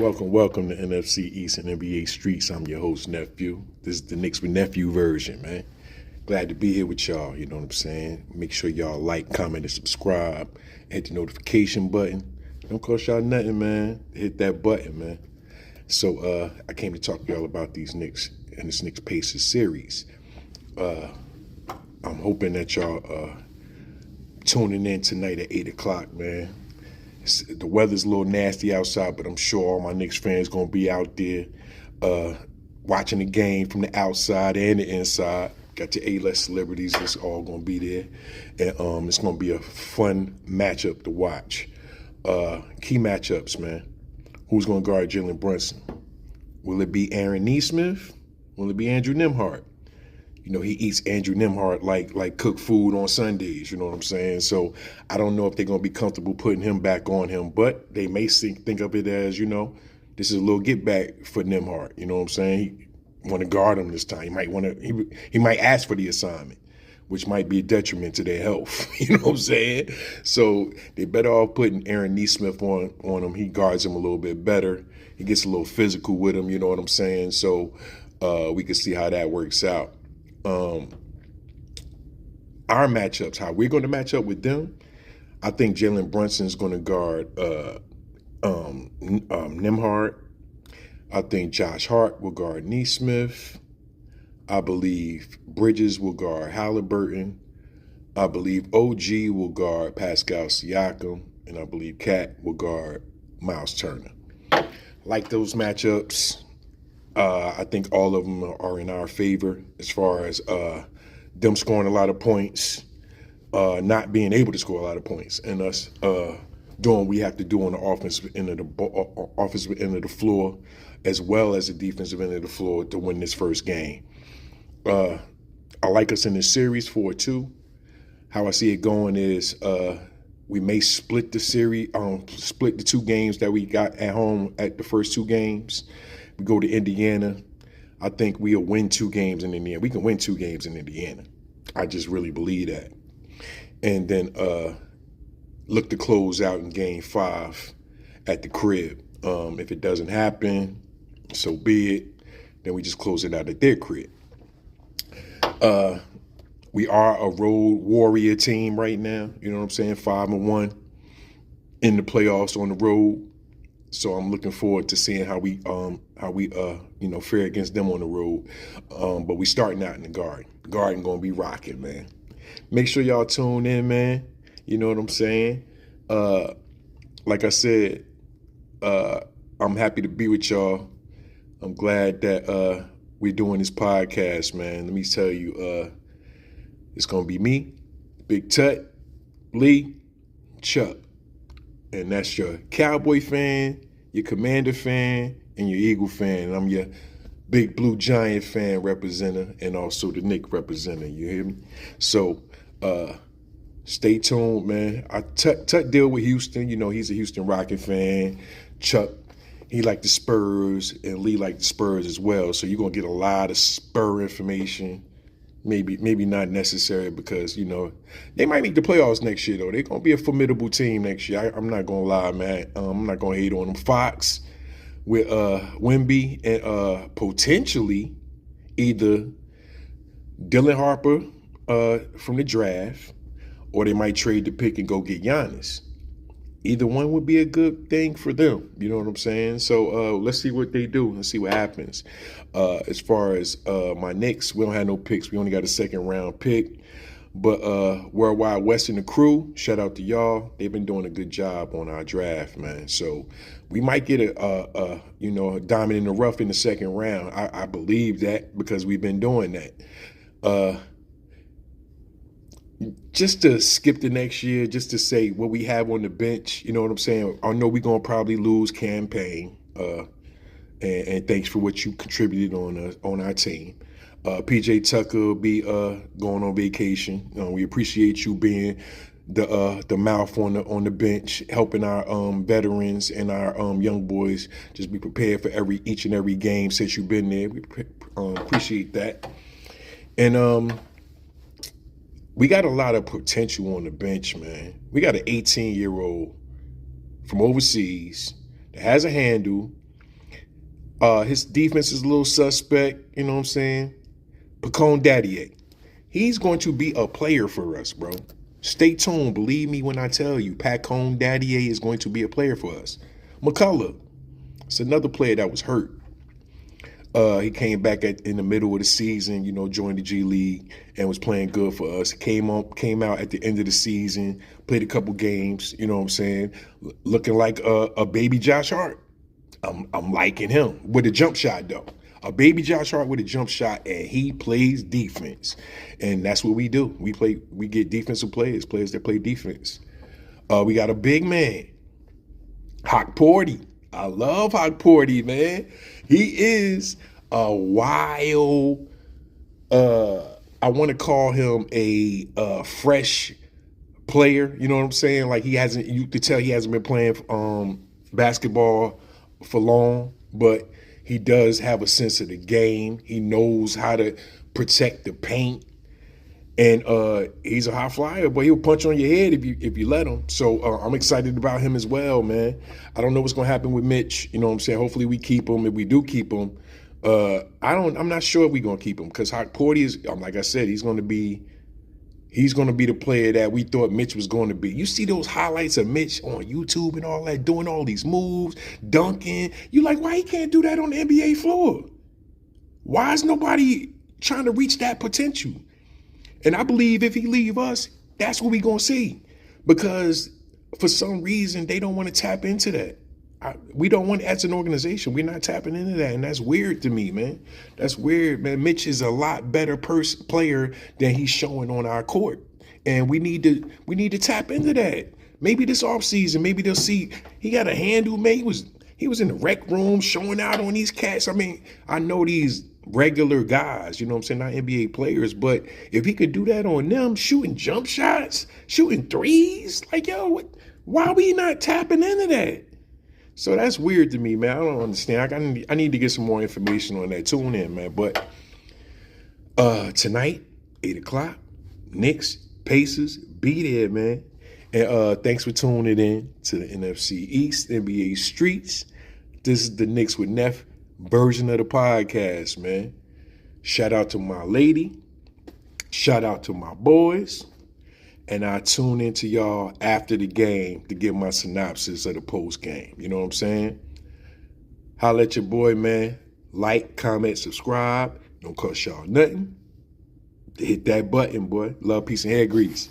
Welcome to NFC East and NBA Streets. I'm your host, Nephew. This is the Knicks with Nephew version, man. Glad to be here with y'all, you know what I'm saying? Make sure y'all like, comment, and subscribe. Hit the notification button. Don't cost y'all nothing, man. Hit that button, man. So I came to talk to y'all about these Knicks and this Knicks Pacers series. I'm hoping that y'all tuning in tonight at 8 o'clock, man. The weather's a little nasty outside, but I'm sure all my Knicks fans gonna be out there watching the game from the outside and the inside. Got your A-list celebrities that's all gonna be there, and it's gonna be a fun matchup to watch. Key matchups, man. Who's gonna guard Jalen Brunson? Will it be Aaron Nesmith? Will it be Andrew Nembhard? You know, he eats Andrew Nembhard like cooked food on Sundays, you know what I'm saying? So I don't know if they're going to be comfortable putting him back on him, but they may think of it as, you know, this is a little get back for Nembhard, you know what I'm saying? He want to guard him this time. He might ask for the assignment, which might be a detriment to their health, you know what I'm saying? So they better off putting Aaron Nesmith on him. He guards him a little bit better. He gets a little physical with him, you know what I'm saying? So we can see how that works out. Our matchups, how we're going to match up with them, I think Jalen Brunson is going to guard Nembhard. I think Josh Hart will guard Nesmith. I believe Bridges will guard Halliburton. I believe OG will guard Pascal Siakam. And I believe Cat will guard Miles Turner. Like those matchups. I think all of them are in our favor as far as them scoring a lot of points, not being able to score a lot of points, and us doing what we have to do on the offensive end of the floor, as well as the defensive end of the floor to win this first game. I like us in this series 4-2. How I see it going is we may split the series, split the two games that we got at home at the first two games. We go to Indiana. I think we'll win 2 games in Indiana. We can win 2 games in Indiana. I just really believe that. And then look to close out in game 5 at the crib. If it doesn't happen, so be it. Then we just close it out at their crib. We are a road warrior team right now. You know what I'm saying? 5-1 in the playoffs on the road. So I'm looking forward to seeing how we fare against them on the road. But we starting out in the Garden. Garden gonna be rocking, man. Make sure y'all tune in, man. You know what I'm saying? Like I said, I'm happy to be with y'all. I'm glad that we're doing this podcast, man. Let me tell you, it's gonna be me, Big Tut, Lee, Chuck. And that's your Cowboy fan, your Commander fan, and your Eagle fan. And I'm your big Blue Giant fan representative and also the Knicks representative. You hear me? So stay tuned, man. Tut deal with Houston. You know, he's a Houston Rocket fan. Chuck, he like the Spurs, and Lee like the Spurs as well. So you're going to get a lot of Spur information. Maybe not necessary because, you know, they might make the playoffs next year, though. They're going to be a formidable team next year. I'm not going to lie, man. I'm not going to hate on them. Fox with Wemby and potentially either Dylan Harper from the draft, or they might trade the pick and go get Giannis. Either one would be a good thing for them. You know what I'm saying? So let's see what they do. Let's see what happens. As far as my Knicks, we don't have no picks. We only got a 2nd round pick. But Worldwide West and the crew, shout out to y'all. They've been doing a good job on our draft, man. So we might get a diamond in the rough in the 2nd round. I believe that because we've been doing that. Just to skip the next year, just to say what we have on the bench, you know what I'm saying? I know we're going to probably lose campaign, and thanks for what you contributed on our team. PJ Tucker will be going on vacation. We appreciate you being the mouth on the bench, helping our veterans and our young boys just be prepared for each and every game since you've been there. We appreciate that. And we got a lot of potential on the bench, man. We got an 18-year-old from overseas that has a handle, His defense is a little suspect, you know what I'm saying? Pacone Daddier. He's going to be a player for us, bro. Stay tuned. Believe me when I tell you, Pacone Daddier is going to be a player for us. McCullough, it's another player that was hurt. He came back in the middle of the season, you know, joined the G League and was playing good for us. Came out at the end of the season, played a couple games, you know what I'm saying? Looking like a baby Josh Hart. I'm liking him with a jump shot though. A baby Josh Hart with a jump shot, and he plays defense. And that's what we do. We get defensive players that play defense. We got a big man, Hawk Porty. I love Hawk Porty, man. He is a wild, I want to call him a fresh player. You know what I'm saying? Like you could tell he hasn't been playing basketball for long, but he does have a sense of the game. He knows how to protect the paint. And he's a high flyer, but he'll punch on your head if you let him. So I'm excited about him as well, man. I don't know what's gonna happen with Mitch. You know what I'm saying? Hopefully we keep him. If we do keep him, I'm not sure if we're gonna keep him because Hawk Porty is, like I said, he's gonna be the player that we thought Mitch was going to be. You see those highlights of Mitch on YouTube and all that, doing all these moves, dunking. You like, why he can't do that on the NBA floor? Why is nobody trying to reach that potential? And I believe if he leave us, that's what we going to see. Because for some reason, they don't want to tap into that. We don't want, as an organization, we're not tapping into that. And that's weird to me, man. That's weird, man. Mitch is a lot better player than he's showing on our court. And we need to tap into that. Maybe this offseason, maybe they'll see he got a handle, man. He was in the rec room showing out on these cats. I mean, I know these regular guys, you know what I'm saying, not NBA players, but if he could do that on them, shooting jump shots, shooting threes, like, yo, why are we not tapping into that? So that's weird to me, man. I don't understand. I need to get some more information on that. Tune in, man. But tonight, 8 o'clock, Knicks, Pacers, be there, man. And thanks for tuning in to the NFC East, NBA Streets. This is the Knicks with Neff version of the podcast, man. Shout out to my lady. Shout out to my boys. And I tune into y'all after the game to give my synopsis of the post game. You know what I'm saying? Holla at your boy, man. Like, comment, subscribe. Don't cost y'all nothing. Hit that button, boy. Love, peace, and hair grease.